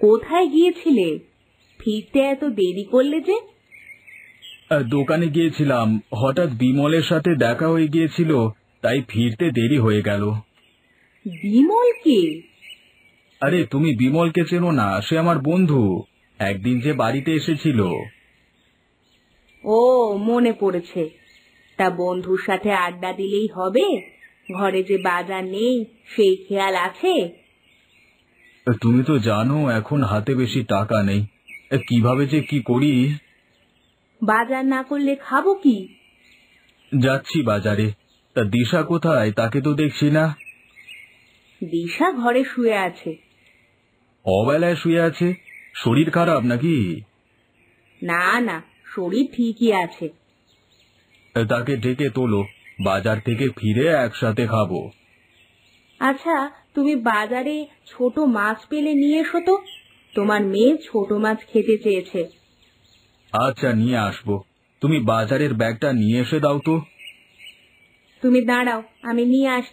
কোথায় গিয়েছিলে? ফিরতে এত দেরি করলে যে? দোকানে গিয়েছিলাম, হঠাৎ বিমলের সাথে দেখা হয়ে গিয়েছিল, তাই ফিরতে দেরি হয়ে গেল। বিমল কে? আরে তুমি বিমলকে চেনো না? সে আমার বন্ধু, একদিন যে বাড়িতে এসেছিল। ও, মনে পড়েছে। তা বন্ধুর সাথে আড্ডা দিলেই হবে? ঘরে যে বাজার নেই সেই খেয়াল আছে? তুমি তো জানো এখন হাতে বেশি টাকা নেই, কিভাবে যে কি করি। বাজার না করলে খাবো কি? যাচ্ছি বাজারে। তা দিশা কোথায়? তাকে তো দেখছি না। দিশা ঘরে শুয়ে আছে। অবেলায় শুয়ে আছে? শরীর খারাপ নাকি? না না, শরীর ঠিকই আছে। তাকে ডেকে তোলো, বাজার থেকে ফিরে একসাথে খাবো। আচ্ছা, তুমি বাজারে ছোট মাছ পেলে নিয়ে এসো তো। তোমার মেয়ে ছোট মাছ খেতে চেয়েছে। আচ্ছা, নিয়ে আসবো। তুমি বাজারের ব্যাগটা নিয়ে এসে দাও তো। তুমি দাঁড়াও, আমি নিয়ে আসছি।